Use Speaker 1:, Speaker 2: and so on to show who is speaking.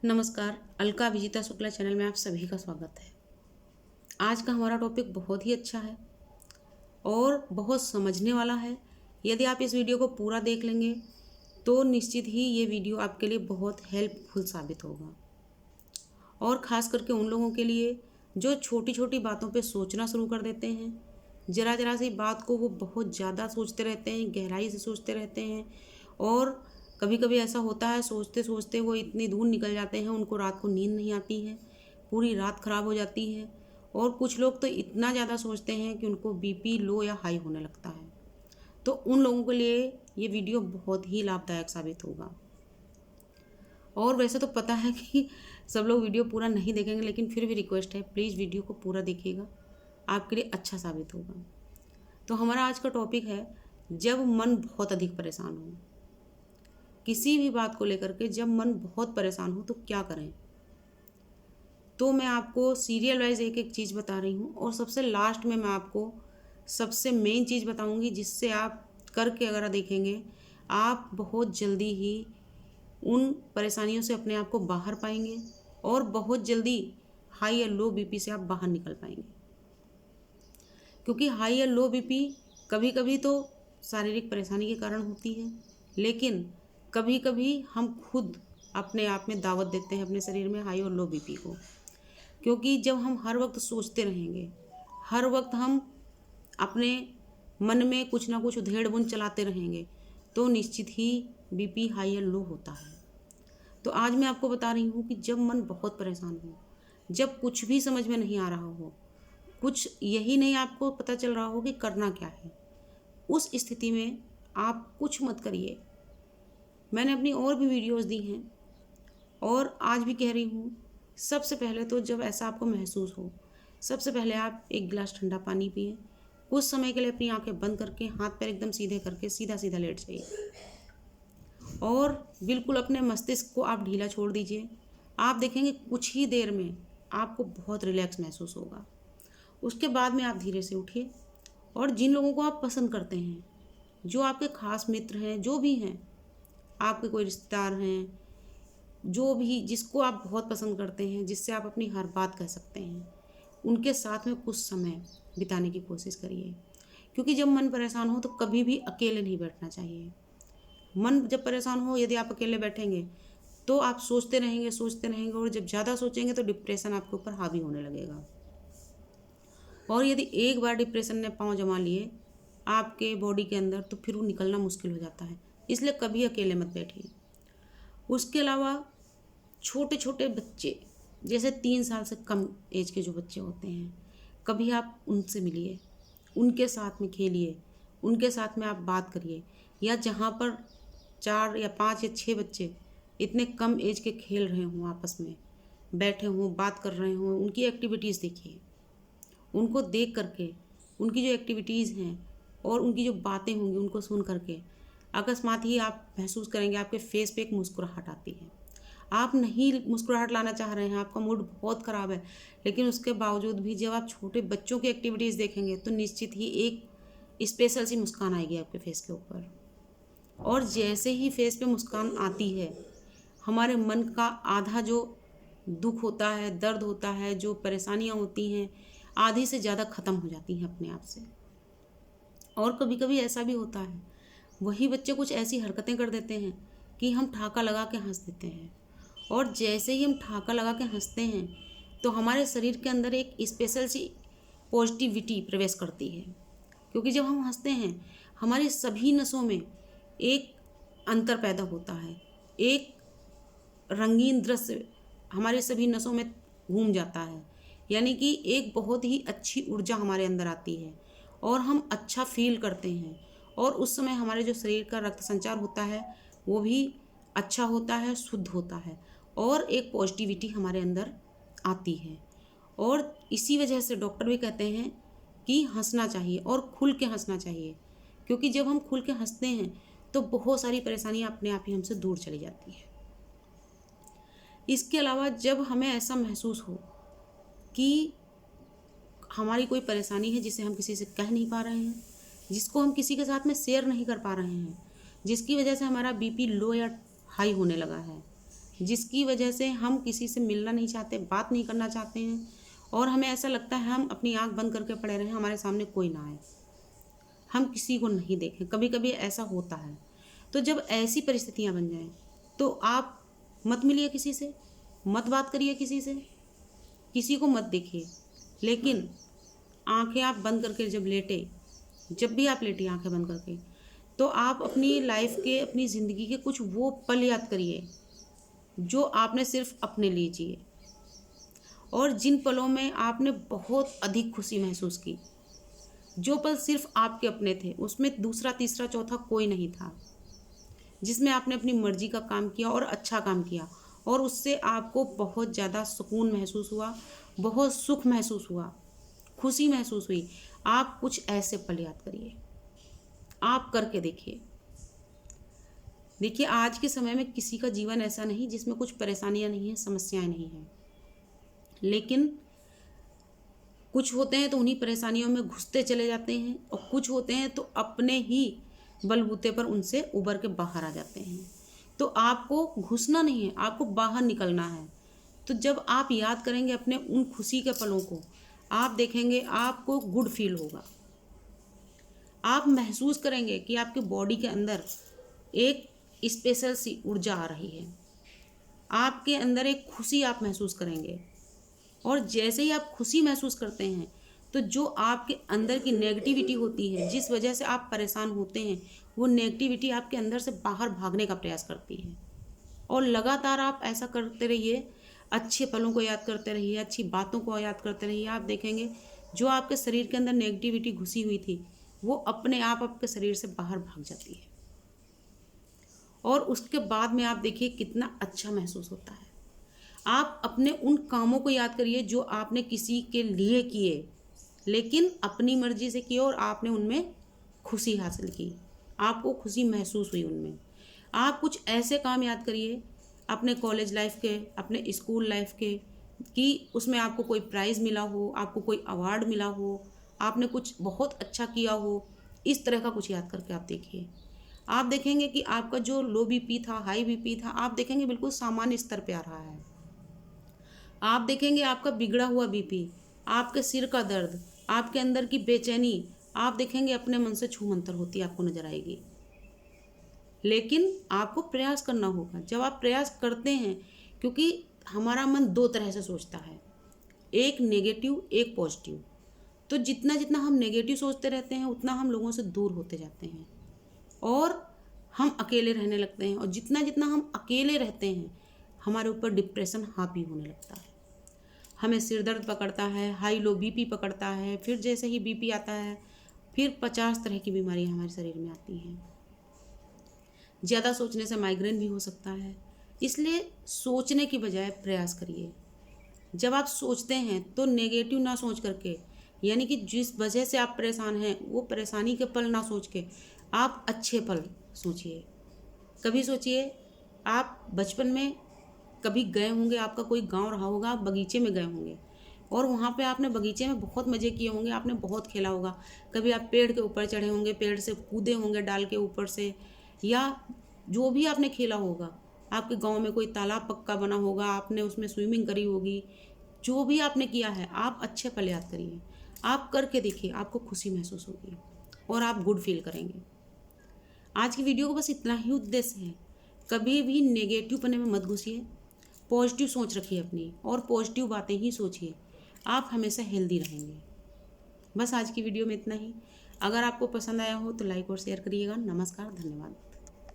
Speaker 1: नमस्कार। अलका विजिता शुक्ला चैनल में आप सभी का स्वागत है। आज का हमारा टॉपिक बहुत ही अच्छा है और बहुत समझने वाला है। यदि आप इस वीडियो को पूरा देख लेंगे तो निश्चित ही ये वीडियो आपके लिए बहुत हेल्पफुल साबित होगा, और ख़ास करके उन लोगों के लिए जो छोटी छोटी बातों पे सोचना शुरू कर देते हैं। ज़रा ज़रा सी बात को वो बहुत ज़्यादा सोचते रहते हैं, गहराई से सोचते रहते हैं, और कभी कभी ऐसा होता है सोचते सोचते वो इतनी दूर निकल जाते हैं, उनको रात को नींद नहीं आती है, पूरी रात ख़राब हो जाती है। और कुछ लोग तो इतना ज़्यादा सोचते हैं कि उनको बीपी लो या हाई होने लगता है। तो उन लोगों के लिए ये वीडियो बहुत ही लाभदायक साबित होगा। और वैसे तो पता है कि सब लोग वीडियो पूरा नहीं देखेंगे, लेकिन फिर भी रिक्वेस्ट है, प्लीज़ वीडियो को पूरा देखिएगा, आपके लिए अच्छा साबित होगा। तो हमारा आज का टॉपिक है, जब मन बहुत अधिक परेशान हो। किसी भी बात को लेकर के जब मन बहुत परेशान हो तो क्या करें। तो मैं आपको सीरियल वाइज एक एक चीज़ बता रही हूँ, और सबसे लास्ट में मैं आपको सबसे मेन चीज़ बताऊँगी, जिससे आप करके अगर देखेंगे आप बहुत जल्दी ही उन परेशानियों से अपने आप को बाहर पाएंगे, और बहुत जल्दी हाई या लो बीपी से आप बाहर निकल पाएंगे। क्योंकि हाई या लो बीपी कभी कभी तो शारीरिक परेशानी के कारण होती है, लेकिन कभी कभी हम खुद अपने आप में दावत देते हैं अपने शरीर में हाई और लो बीपी को। क्योंकि जब हम हर वक्त सोचते रहेंगे, हर वक्त हम अपने मन में कुछ ना कुछ उधेड़ बुन चलाते रहेंगे, तो निश्चित ही बीपी हाई या लो होता है। तो आज मैं आपको बता रही हूँ कि जब मन बहुत परेशान हो, जब कुछ भी समझ में नहीं आ रहा हो, कुछ यही नहीं आपको पता चल रहा हो कि करना क्या है, उस स्थिति में आप कुछ मत करिए। मैंने अपनी और भी वीडियोस दी हैं और आज भी कह रही हूँ, सबसे पहले तो जब ऐसा आपको महसूस हो, सबसे पहले आप एक गिलास ठंडा पानी पिए। कुछ समय के लिए अपनी आंखें बंद करके हाथ पैर एकदम सीधे करके सीधा सीधा लेट जाइए, और बिल्कुल अपने मस्तिष्क को आप ढीला छोड़ दीजिए। आप देखेंगे कुछ ही देर में आपको बहुत रिलैक्स महसूस होगा। उसके बाद में आप धीरे से उठिए, और जिन लोगों को आप पसंद करते हैं, जो आपके खास मित्र हैं, जो भी हैं, आपके कोई रिश्तेदार हैं, जो भी जिसको आप बहुत पसंद करते हैं, जिससे आप अपनी हर बात कह सकते हैं, उनके साथ में कुछ समय बिताने की कोशिश करिए। क्योंकि जब मन परेशान हो तो कभी भी अकेले नहीं बैठना चाहिए। मन जब परेशान हो, यदि आप अकेले बैठेंगे तो आप सोचते रहेंगे, और जब ज़्यादा सोचेंगे तो डिप्रेशन आपके ऊपर हावी होने लगेगा। और यदि एक बार डिप्रेशन ने पांव जमा लिए आपके बॉडी के अंदर, तो फिर वो निकलना मुश्किल हो जाता है। इसलिए कभी अकेले मत बैठिए। उसके अलावा छोटे छोटे बच्चे, जैसे 3 साल से कम एज के जो बच्चे होते हैं, कभी आप उनसे मिलिए, उनके साथ में खेलिए, उनके साथ में आप बात करिए। या जहाँ पर 4 या 5 या 6 बच्चे इतने कम एज के खेल रहे हों, आपस में बैठे हों, बात कर रहे हों, उनकी एक्टिविटीज़ देखिए। उनको देख करके, उनकी जो एक्टिविटीज़ हैं और उनकी जो बातें होंगी, उनको सुन करके अकस्मात ही आप महसूस करेंगे आपके फेस पे एक मुस्कुराहट आती है। आप नहीं मुस्कुराहट लाना चाह रहे हैं, आपका मूड बहुत ख़राब है, लेकिन उसके बावजूद भी जब आप छोटे बच्चों की एक्टिविटीज़ देखेंगे तो निश्चित ही एक स्पेशल सी मुस्कान आएगी आपके फेस के ऊपर। और जैसे ही फेस पे मुस्कान आती है, हमारे मन का आधा जो दुख होता है, दर्द होता है, जो परेशानियाँ होती हैं, आधी से ज़्यादा ख़त्म हो जाती हैं अपने आप से। और कभी कभी ऐसा भी होता है, वही बच्चे कुछ ऐसी हरकतें कर देते हैं कि हम ठहाका लगा के हंस देते हैं, और जैसे ही हम ठहाका लगा के हंसते हैं तो हमारे शरीर के अंदर एक स्पेशल सी पॉजिटिविटी प्रवेश करती है। क्योंकि जब हम हंसते हैं, हमारी सभी नसों में एक अंतर पैदा होता है, एक रंगीन दृश्य हमारे सभी नसों में घूम जाता है। यानी कि एक बहुत ही अच्छी ऊर्जा हमारे अंदर आती है, और हम अच्छा फील करते हैं, और उस समय हमारे जो शरीर का रक्त संचार होता है वो भी अच्छा होता है, शुद्ध होता है, और एक पॉजिटिविटी हमारे अंदर आती है। और इसी वजह से डॉक्टर भी कहते हैं कि हंसना चाहिए, और खुल के हंसना चाहिए। क्योंकि जब हम खुल के हंसते हैं तो बहुत सारी परेशानियां अपने आप ही हमसे दूर चली जाती हैं। इसके अलावा जब हमें ऐसा महसूस हो कि हमारी कोई परेशानी है जिसे हम किसी से कह नहीं पा रहे हैं, जिसको हम किसी के साथ में शेयर नहीं कर पा रहे हैं, जिसकी वजह से हमारा बीपी लो या हाई होने लगा है, जिसकी वजह से हम किसी से मिलना नहीं चाहते, बात नहीं करना चाहते हैं, और हमें ऐसा लगता है हम अपनी आंख बंद करके पड़े रहें, हमारे सामने कोई ना आए, हम किसी को नहीं देखें। कभी कभी ऐसा होता है। तो जब ऐसी परिस्थितियां बन जाएं तो आप मत मिलिए किसी से, मत बात करिए किसी से, किसी को मत देखिए, लेकिन आंखें आप बंद करके जब भी आप लेटे आंखें बंद करके, तो आप अपनी लाइफ के, अपनी ज़िंदगी के कुछ वो पल याद करिए जो आपने सिर्फ अपने लिए जिए, और जिन पलों में आपने बहुत अधिक खुशी महसूस की। जो पल सिर्फ आपके अपने थे, उसमें दूसरा तीसरा चौथा कोई नहीं था, जिसमें आपने अपनी मर्जी का काम किया और अच्छा काम किया, और उससे आपको बहुत ज़्यादा सुकून महसूस हुआ, बहुत सुख महसूस हुआ, खुशी महसूस हुई। आप कुछ ऐसे पल याद करिए, आप करके देखिए। देखिए, आज के समय में किसी का जीवन ऐसा नहीं जिसमें कुछ परेशानियां नहीं हैं, समस्याएं नहीं हैं, लेकिन कुछ होते हैं तो उन्हीं परेशानियों में घुसते चले जाते हैं, और कुछ होते हैं तो अपने ही बलबूते पर उनसे उबर के बाहर आ जाते हैं। तो आपको घुसना नहीं है, आपको बाहर निकलना है। तो जब आप याद करेंगे अपने उन खुशी के पलों को, आप देखेंगे आपको गुड फील होगा। आप महसूस करेंगे कि आपके बॉडी के अंदर एक स्पेशल सी ऊर्जा आ रही है, आपके अंदर एक खुशी आप महसूस करेंगे। और जैसे ही आप खुशी महसूस करते हैं, तो जो आपके अंदर की नेगेटिविटी होती है, जिस वजह से आप परेशान होते हैं, वो नेगेटिविटी आपके अंदर से बाहर भागने का प्रयास करती है। और लगातार आप ऐसा करते रहिए, अच्छे पलों को याद करते रहिए, अच्छी बातों को याद करते रहिए। आप देखेंगे जो आपके शरीर के अंदर नेगेटिविटी घुसी हुई थी, वो अपने आप आपके शरीर से बाहर भाग जाती है, और उसके बाद में आप देखिए कितना अच्छा महसूस होता है। आप अपने उन कामों को याद करिए जो आपने किसी के लिए किए, लेकिन अपनी मर्जी से किए, और आपने उनमें खुशी हासिल की, आपको खुशी महसूस हुई उनमें। आप कुछ ऐसे काम याद करिए अपने कॉलेज लाइफ के, अपने स्कूल लाइफ के, कि उसमें आपको कोई प्राइज़ मिला हो, आपको कोई अवार्ड मिला हो, आपने कुछ बहुत अच्छा किया हो। इस तरह का कुछ याद करके आप देखिए। आप देखेंगे कि आपका जो लो बीपी था, हाई बीपी था, आप देखेंगे बिल्कुल सामान्य स्तर पे आ रहा है। आप देखेंगे आपका बिगड़ा हुआ बीपी, आपके सिर का दर्द, आपके अंदर की बेचैनी, आप देखेंगे अपने मन से छूमंतर होती आपको नजर आएगी। लेकिन आपको प्रयास करना होगा। जब आप प्रयास करते हैं, क्योंकि हमारा मन दो तरह से सोचता है, एक नेगेटिव, एक पॉजिटिव। तो जितना जितना हम नेगेटिव सोचते रहते हैं, उतना हम लोगों से दूर होते जाते हैं, और हम अकेले रहने लगते हैं। और जितना जितना हम अकेले रहते हैं, हमारे ऊपर डिप्रेशन हावी होने लगता है, हमें सिर दर्द पकड़ता है, हाई लो बीपी पकड़ता है, फिर जैसे ही बीपी आता है, फिर 50 तरह की बीमारियां हमारे शरीर में आती हैं। ज़्यादा सोचने से माइग्रेन भी हो सकता है। इसलिए सोचने की बजाय प्रयास करिए। जब आप सोचते हैं तो नेगेटिव ना सोच करके, यानी कि जिस वजह से आप परेशान हैं, वो परेशानी के पल ना सोच के आप अच्छे पल सोचिए। कभी सोचिए आप बचपन में कभी गए होंगे, आपका कोई गांव रहा होगा, आप बगीचे में गए होंगे, और वहाँ पे आपने बगीचे में बहुत मज़े किए होंगे, आपने बहुत खेला होगा। कभी आप पेड़ के ऊपर चढ़े होंगे, पेड़ से कूदे होंगे डाल के ऊपर से, या जो भी आपने खेला होगा। आपके गांव में कोई तालाब पक्का बना होगा, आपने उसमें स्विमिंग करी होगी। जो भी आपने किया है, आप अच्छे पल याद करिए, आप करके देखिए, आपको खुशी महसूस होगी और आप गुड फील करेंगे। आज की वीडियो को बस इतना ही उद्देश्य है। कभी भी नेगेटिव पने में मत घुसिए, पॉजिटिव सोच रखिए अपनी, और पॉजिटिव बातें ही सोचिए। आप हमेशा हेल्दी रहेंगे। बस आज की वीडियो में इतना ही। अगर आपको पसंद आया हो तो लाइक और शेयर करिएगा। नमस्कार, धन्यवाद।